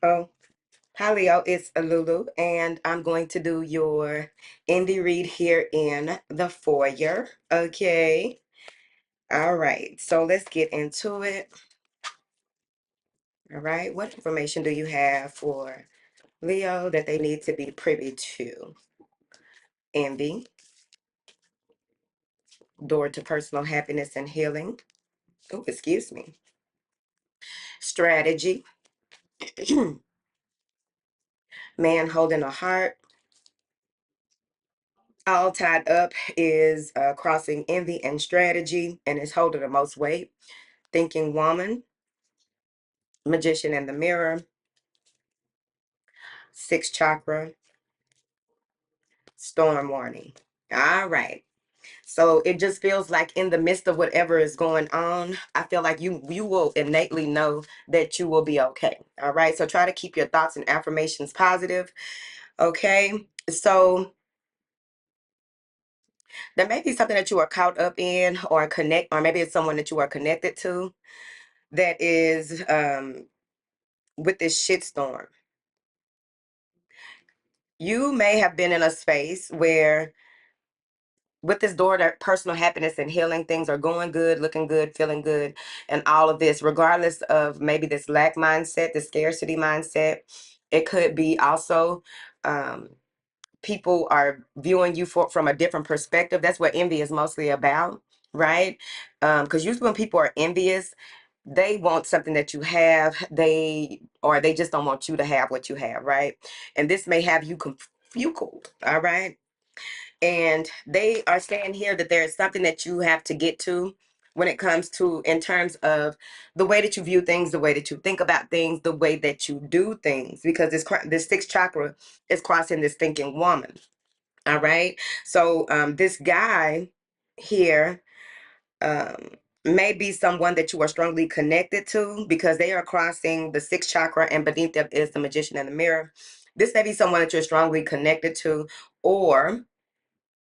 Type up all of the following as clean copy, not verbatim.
Oh, hi Leo, it's Lulu, and I'm going to do your indie read here in the foyer. Okay. All right. So let's get into it. All right. What information do you have for Leo that they need to be privy to? Envy, door to personal happiness and healing. Oh, excuse me. Strategy, man holding a heart. All tied up is crossing envy and strategy, and is holding the most weight. Thinking woman, magician in the mirror, sixth chakra, storm warning. All right. So it just feels like in the midst of whatever is going on, I feel like you will innately know that you will be okay. All right. So try to keep your thoughts and affirmations positive. Okay. So there may be something that you are caught up in or or maybe it's someone that you are connected to that is with this shitstorm. You may have been in a space where with this door to personal happiness and healing, things are going good, looking good, feeling good, and all of this, regardless of maybe this lack mindset, the scarcity mindset. It could be also um, people are viewing you from a different perspective. That's what envy is mostly about, right? Because usually when people are envious, they want something that you have, or they just don't want you to have what you have, right? And this may have you confused, all right? And they are saying here that there is something that you have to get to when it comes to in terms of the way that you view things, the way that you think about things, the way that you do things, because this sixth chakra is crossing this thinking woman. All right. So this guy here um, may be someone that you are strongly connected to because they are crossing the sixth chakra, and beneath them is the magician in the mirror. This may be someone that you're strongly connected to, or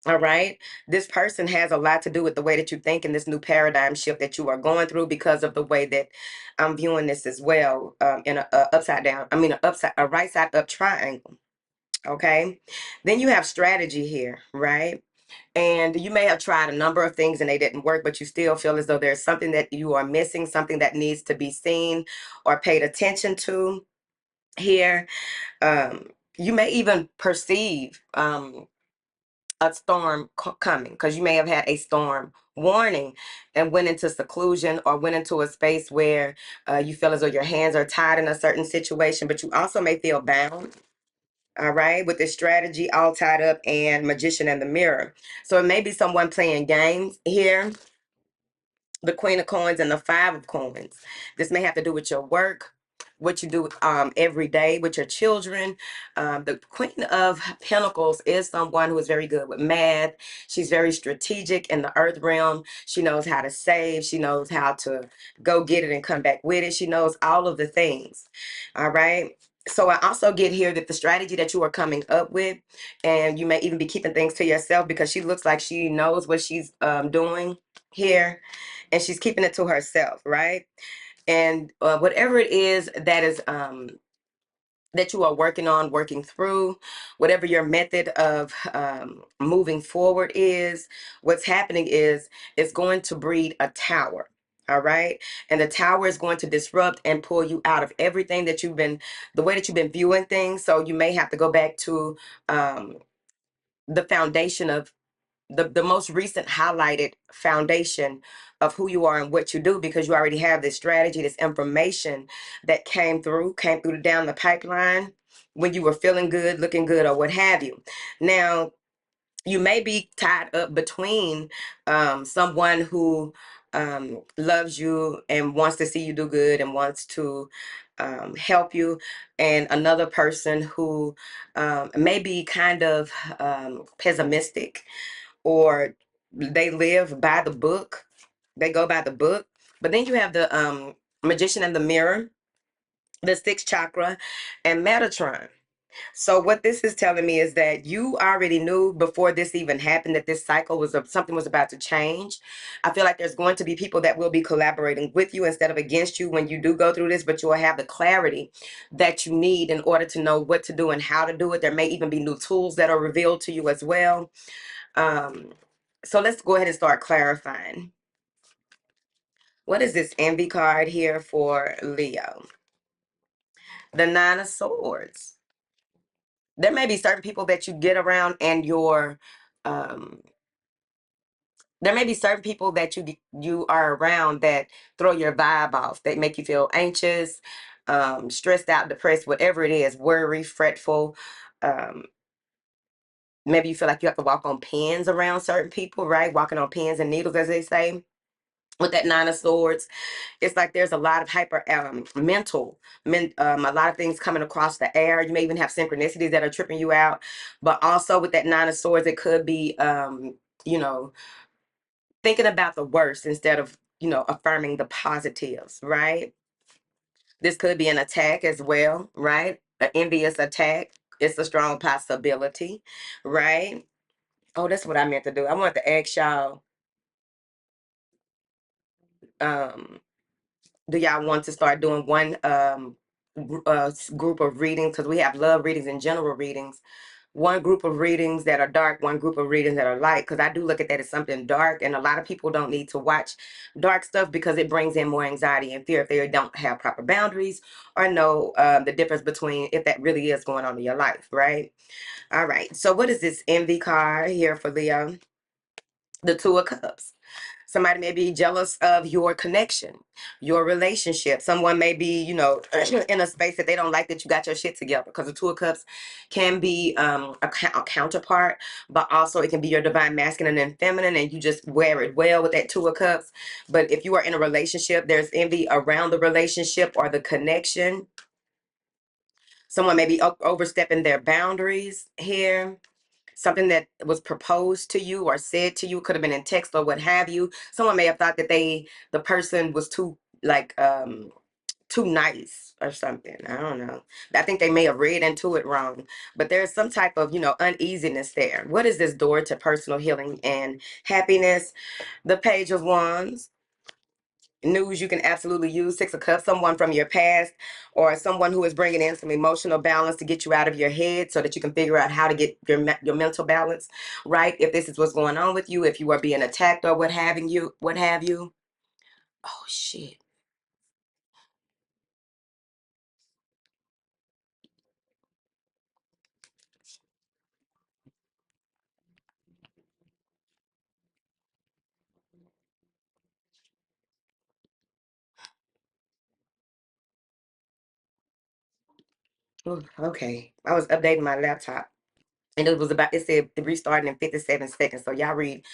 all right. This person has a lot to do with the way that you think in this new paradigm shift that you are going through because of the way that I'm viewing this as well, in a upside down, a right side up triangle. Okay. Then you have strategy here, right? And you may have tried a number of things and they didn't work, but you still feel as though there's something that you are missing, something that needs to be seen or paid attention to here. You may even perceive, a storm coming because you may have had a storm warning and went into seclusion or went into a space where you feel as though your hands are tied in a certain situation, but you also may feel bound. All right, with this strategy all tied up and magician in the mirror. So it may be someone playing games here, the queen of coins and the five of coins. This may have to do with your work, what you do every day with your children. The queen of pentacles is someone who is very good with math. She's very strategic in the earth realm. She knows how to save. She knows how to go get it and come back with it. She knows all of the things. All right. So I also get here that the strategy that you are coming up with, and you may even be keeping things to yourself because she looks like she knows what she's doing here, and she's keeping it to herself, right? And whatever it is that you are working on, working through, whatever your method of moving forward is, what's happening is it's going to breed a tower. All right. And the tower is going to disrupt and pull you out of everything that the way that you've been viewing things. So you may have to go back to um, the foundation of the most recent highlighted foundation of who you are and what you do, because you already have this strategy, this information that came through down the pipeline when you were feeling good, looking good, or what have you. Now you may be tied up between someone who loves you and wants to see you do good and wants to help you, and another person who may be kind of pessimistic, or they live by the book. They go by the book. But then you have the magician in the mirror, the sixth chakra, and Metatron. So what this is telling me is that you already knew before this even happened that this cycle was something was about to change. I feel like there's going to be people that will be collaborating with you instead of against you when you do go through this, but you will have the clarity that you need in order to know what to do and how to do it. There may even be new tools that are revealed to you as well. Um, so let's go ahead and start clarifying. What is this envy card here for Leo? The Nine of Swords. There may be certain people that you get around and um there may be certain people that you are around that throw your vibe off. They make you feel anxious, stressed out, depressed, whatever it is, worry, fretful. Um, maybe you feel like you have to walk on pins around certain people, right? Walking on pins and needles, as they say. With that Nine of Swords, it's like there's a lot of hyper a lot of things coming across the air. You may even have synchronicities that are tripping you out. But also with that Nine of Swords, it could be you know, thinking about the worst instead of, affirming the positives, right? This could be an attack as well, right? An envious attack. It's a strong possibility, right? Oh, that's what I meant to do. I want to ask y'all, um, do y'all want to start doing one group of readings? Because we have love readings and general readings. One group of readings that are dark, one group of readings that are light, because I do look at that as something dark, and a lot of people don't need to watch dark stuff because it brings in more anxiety and fear if they don't have proper boundaries or know the difference between if that really is going on in your life, right? All right, so what is this envy card here for Leo? The Two of Cups. Somebody may be jealous of your connection, your relationship. Someone may be, in a space that they don't like that you got your shit together. Because the Two of Cups can be a counterpart, but also it can be your divine masculine and feminine, and you just wear it well with that Two of Cups. But if you are in a relationship, there's envy around the relationship or the connection. Someone may be overstepping their boundaries here. Something that was proposed to you or said to you, could have been in text or what have you. Someone may have thought that the person was too, like, too nice or something. I don't know. I think they may have read into it wrong, but there's some type of, uneasiness there. What is this door to personal healing and happiness? The Page of Wands. News you can absolutely use. Six of Cups, someone from your past or someone who is bringing in some emotional balance to get you out of your head so that you can figure out how to get your mental balance right. If this is what's going on with you, if you are being attacked or what have you. Oh shit. Ooh, okay, I was updating my laptop and it said restarting in 57 seconds, so y'all read.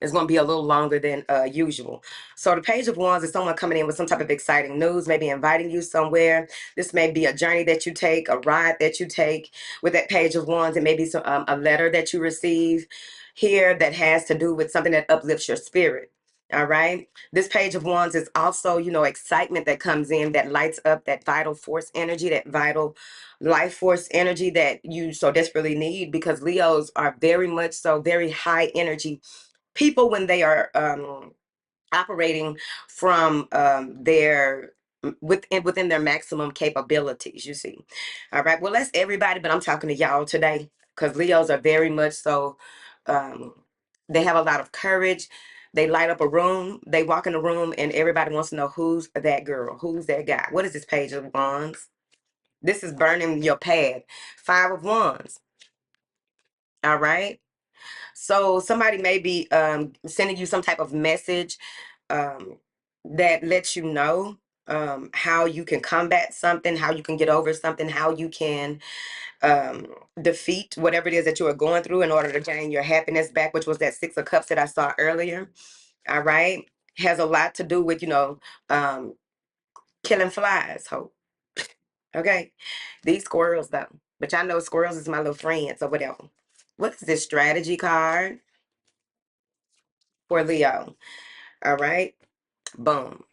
It's going to be a little longer than usual. So the Page of Wands is someone coming in with some type of exciting news, maybe inviting you somewhere. This may be a journey that you take, a ride that you take with that Page of Wands. It may be a letter that you receive here that has to do with something that uplifts your spirit. All right. This Page of Wands is also, excitement that comes in that lights up that vital force energy, that vital life force energy that you so desperately need, because Leos are very much so very high energy people when they are operating from their within their maximum capabilities, you see. All right, well, that's everybody, but I'm talking to y'all today because Leos are very much so um, they have a lot of courage. They light up a room, they walk in the room, and everybody wants to know who's that girl, who's that guy. What is this Page of Wands? This is burning your path. Five of Wands. All right. So somebody may be sending you some type of message um, that lets you know how you can combat something, how you can get over something, how you can defeat whatever it is that you are going through in order to gain your happiness back, which was that Six of Cups that I saw earlier. All right. Has a lot to do with, um, killing flies, hope. Okay. These squirrels, though. But y'all know squirrels is my little friends or whatever. What is this strategy card for Leo? All right. Boom.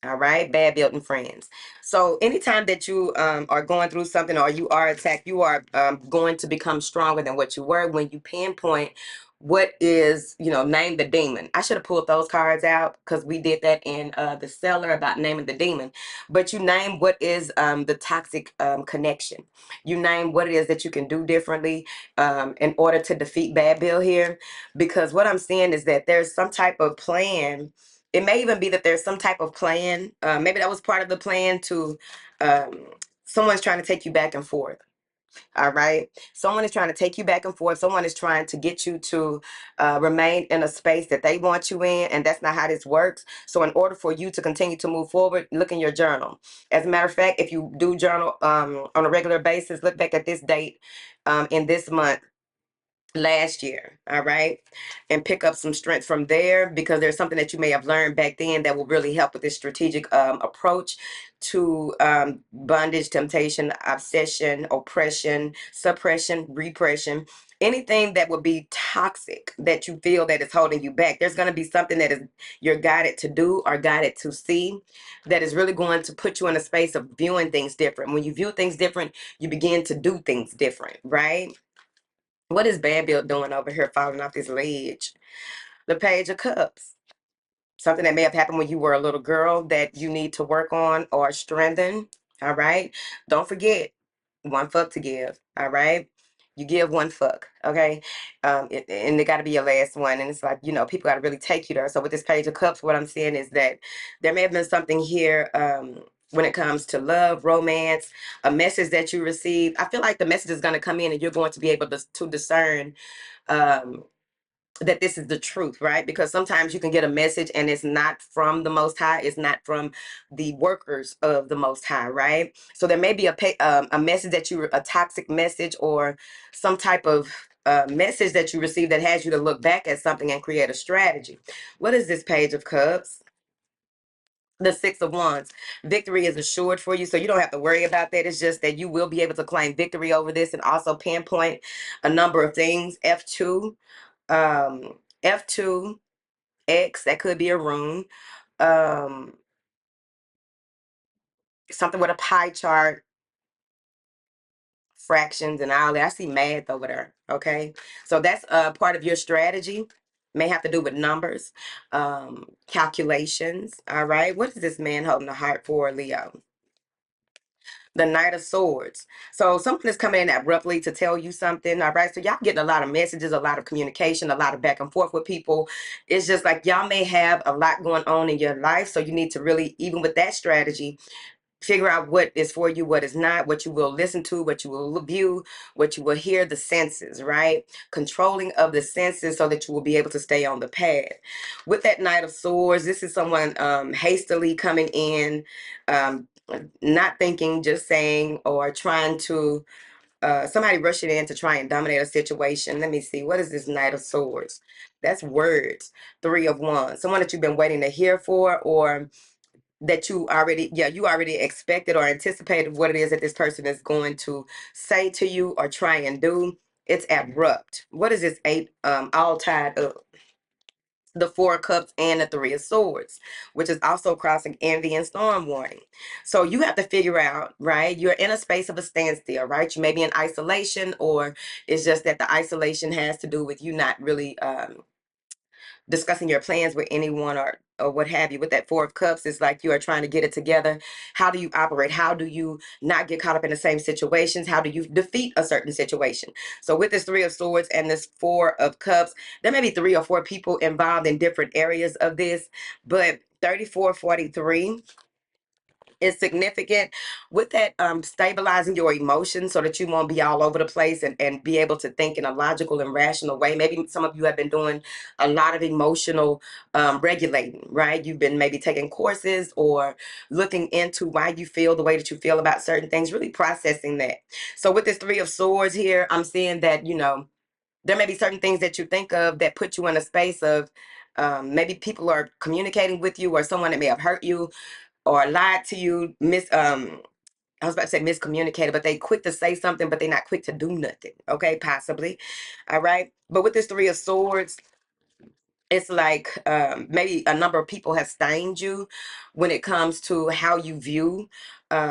All right, bad building friends. So anytime that you are going through something or you are attacked, you are going to become stronger than what you were when you pinpoint what is, name the demon. I should have pulled those cards out because we did that in the cellar about naming the demon. But you name what is the toxic connection. You name what it is that you can do differently in order to defeat bad bill here. Because what I'm seeing is that there's some type of plan. It may even be that there's some type of plan. Maybe that was part of the plan to someone's trying to take you back and forth. All right. Someone is trying to take you back and forth. Someone is trying to get you to remain in a space that they want you in. And that's not how this works. So in order for you to continue to move forward, look in your journal. As a matter of fact, if you do journal on a regular basis, look back at this date in this month last year, all right, and pick up some strength from there, because there's something that you may have learned back then that will really help with this strategic approach to bondage, temptation, obsession, oppression, suppression, repression, anything that would be toxic that you feel that is holding you back. There's going to be something that is you're guided to do or guided to see that is really going to put you in a space of viewing things different. When you view things different, you begin to do things different, right? What is Bad Bill doing over here falling off this ledge? The Page of Cups. Something that may have happened when you were a little girl that you need to work on or strengthen. All right. Don't forget, one fuck to give. All right. You give one fuck. Okay. And it got to be your last one. And it's like, people got to really take you there. So with this Page of Cups, what I'm saying is that there may have been something here when it comes to love, romance, a message that you received. I feel like the message is going to come in and you're going to be able to discern um, that this is the truth, right? Because sometimes you can get a message and it's not from the Most High. It's not from the workers of the Most High, right? So there may be a message that a toxic message or some type of message that you receive that has you to look back at something and create a strategy. What is this Page of Cups? The Six of Wands. Victory is assured for you, so you don't have to worry about that. It's just that you will be able to claim victory over this and also pinpoint a number of things. F2, um, F2, X, that could be a rune. Um, Something with a pie chart, fractions, and all that. I see math over there. Okay, so that's part of your strategy. May have to do with numbers, calculations. All right, what is this man holding the heart for, Leo? The Knight of Swords. So something is coming in abruptly to tell you something. All right. So y'all getting a lot of messages, a lot of communication, a lot of back and forth with people. It's just like y'all may have a lot going on in your life. So you need to really, even with that strategy, figure out what is for you, what is not, what you will listen to, what you will view, what you will hear, the senses, right? Controlling of the senses so that you will be able to stay on the path. With that Knight of Swords, this is someone hastily coming in, not thinking, just saying, or trying to, somebody rushing in to try and dominate a situation. Let me see. What is this Knight of Swords? That's words. Three of Wands. Someone that you've been waiting to hear for, or that you already expected or anticipated what it is that this person is going to say to you or try and do. It's abrupt. What is this eight all tied up? The Four of Cups and the Three of Swords, which is also crossing envy and storm warning. So you have to figure out, right? You're in a space of a standstill, right? You may be in isolation, or it's just that the isolation has to do with you not really discussing your plans with anyone, or what have you. With that Four of Cups, it's like you are trying to get it together. How do you operate? How do you not get caught up in the same situations? How do you defeat a certain situation? So with this Three of Swords and this Four of Cups, there may be 3 or 4 people involved in different areas of this, but 3443 is significant with that stabilizing your emotions so that you won't be all over the place, and be able to think in a logical and rational way. Maybe some of you have been doing a lot of emotional regulating, right? You've been maybe taking courses or looking into why you feel the way that you feel about certain things, really processing that. So with this Three of Swords here, I'm seeing that, there may be certain things that you think of that put you in a space of maybe people are communicating with you, or someone that may have hurt you or lied to you, I was about to say miscommunicated, but they quick to say something, but they're not quick to do nothing. Okay, possibly. All right. But with this Three of Swords, it's like maybe a number of people have stained you when it comes to how you view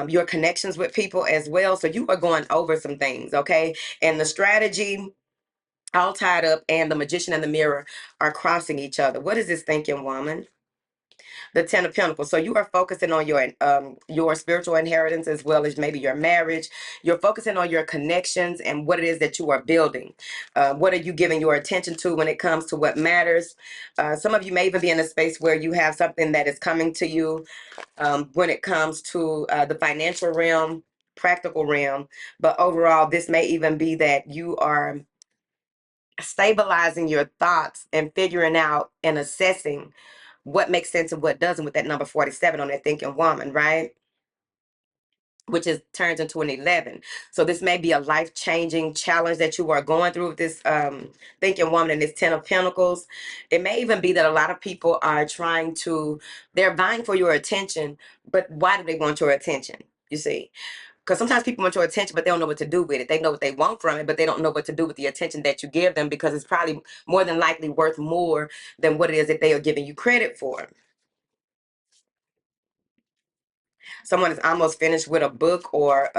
your connections with people as well. So you are going over some things, okay? And the strategy all tied up and the magician and the mirror are crossing each other. What is this thinking, woman? The Ten of Pentacles. So you are focusing on your spiritual inheritance as well as maybe your marriage. You're focusing on your connections and what it is that you are building. What are you giving your attention to when it comes to what matters? Some of you may even be in a space where you have something that is coming to you when it comes to the financial realm, practical realm. But overall, this may even be that you are stabilizing your thoughts and figuring out and assessing what makes sense and what doesn't with that number 47 on that thinking woman, right? Which is turns into an 11. So this may be a life-changing challenge that you are going through with this thinking woman and this 10 of Pentacles. It may even be that a lot of people are they're vying for your attention, but why do they want your attention? You see, because sometimes people want your attention, but they don't know what to do with it. They know what they want from it, but they don't know what to do with the attention that you give them, because it's probably more than likely worth more than what it is that they are giving you credit for. Someone is almost finished with a book or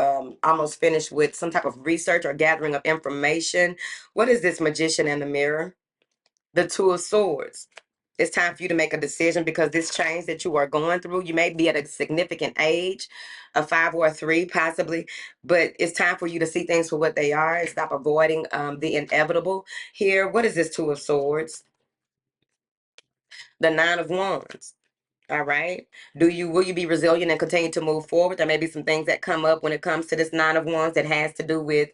almost finished with some type of research or gathering of information. What is this magician in the mirror? The Two of Swords. It's time for you to make a decision, because this change that you are going through, you may be at a significant age, a 5 or a 3 possibly, but it's time for you to see things for what they are and stop avoiding the inevitable here. What is this Two of Swords? The Nine of Wands. All right. Will you be resilient and continue to move forward? There may be some things that come up when it comes to this Nine of Wands that has to do with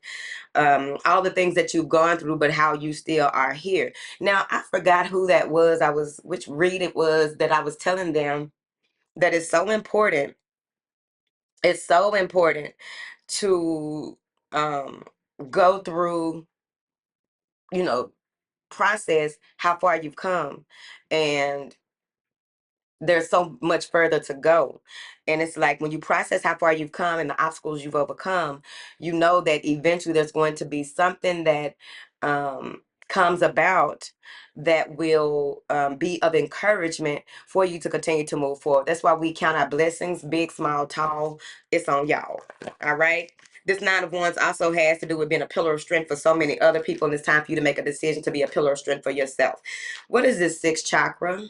all the things that you've gone through, but how you still are here. Now, I forgot who that was. Which read it was that I was telling them that it's so important. It's so important to um, go through, you know, process how far you've come. And there's so much further to go. And it's like when you process how far you've come and the obstacles you've overcome, you know that eventually there's going to be something that comes about that will be of encouragement for you to continue to move forward. That's why we count our blessings, big, small, tall. It's on y'all. All right. This Nine of Wands also has to do with being a pillar of strength for so many other people. And it's time for you to make a decision to be a pillar of strength for yourself. What is this sixth chakra?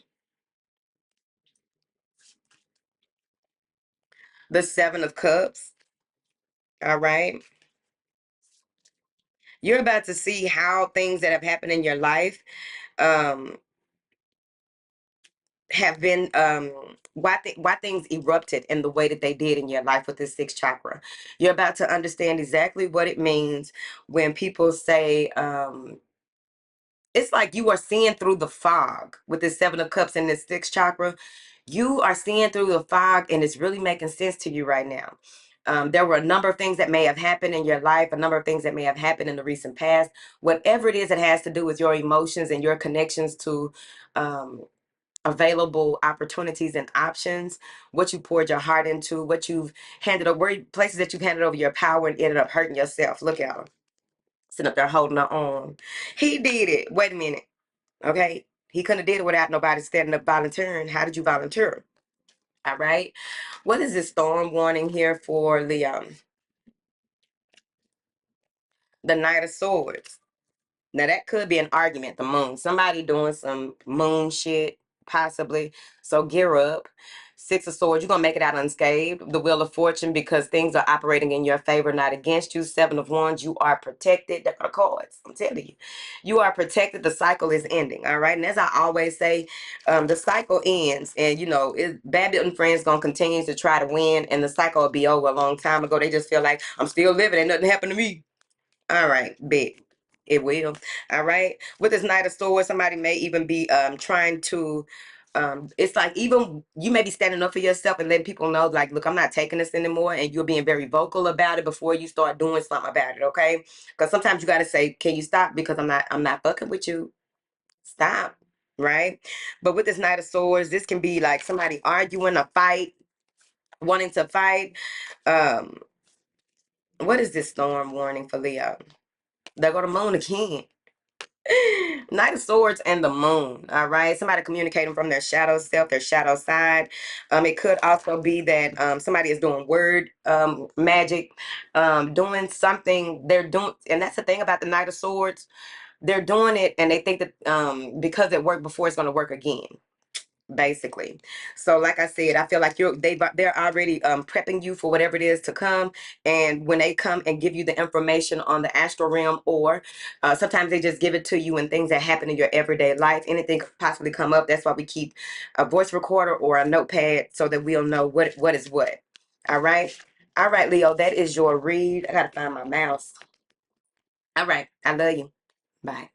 The Seven of Cups. All right. You're about to see how things that have happened in your life um, have been, why things erupted in the way that they did in your life with this sixth chakra. You're about to understand exactly what it means when people say, it's like you are seeing through the fog with this Seven of Cups and this sixth chakra. You are seeing through the fog, and it's really making sense to you right now. There were a number of things that may have happened in your life, a number of things that may have happened in the recent past. Whatever it is that has to do with your emotions and your connections to available opportunities and options, what you poured your heart into, what you've handed over, places that you've handed over your power and ended up hurting yourself. Look at her sitting up there holding her arm. He did it. Wait a minute. Okay. He couldn't have did it without nobody standing up volunteering. How did you volunteer? All right. What is this storm warning here for Leo? The Knight of Swords. Now that could be an argument, the moon. Somebody doing some moon shit, possibly. So gear up. Six of Swords, you're going to make it out unscathed. The Wheel of Fortune, because things are operating in your favor, not against you. Seven of Wands, you are protected. They're cards. I'm telling you. You are protected. The cycle is ending, all right? And as I always say, the cycle ends. And, bad building friends going to continue to try to win, and the cycle will be over a long time ago. They just feel like, I'm still living and nothing happened to me. All right, big. It will. All right. With this Knight of Swords, somebody may even be trying to it's like even you may be standing up for yourself and letting people know, like, look, I'm not taking this anymore, and you're being very vocal about it before you start doing something about it, okay? Because sometimes you gotta say, can you stop? Because I'm not fucking with you. Stop. Right? But with this Knight of Swords, this can be like somebody arguing, a fight, wanting to fight. Um, what is this storm warning for Leo? There go the moon again. Knight of Swords and the Moon. All right. Somebody communicating from their shadow self, their shadow side. It could also be that somebody is doing word magic, doing something they're doing. And that's the thing about the Knight of Swords. They're doing it and they think that because it worked before, it's going to work again, basically. So like I said, I feel like they're already prepping you for whatever it is to come. And when they come and give you the information on the astral realm, or sometimes they just give it to you in things that happen in your everyday life, anything could possibly come up. That's why we keep a voice recorder or a notepad so that we'll know what is what. All right, Leo, that is your read. I gotta find my mouse. All right, I love you. Bye.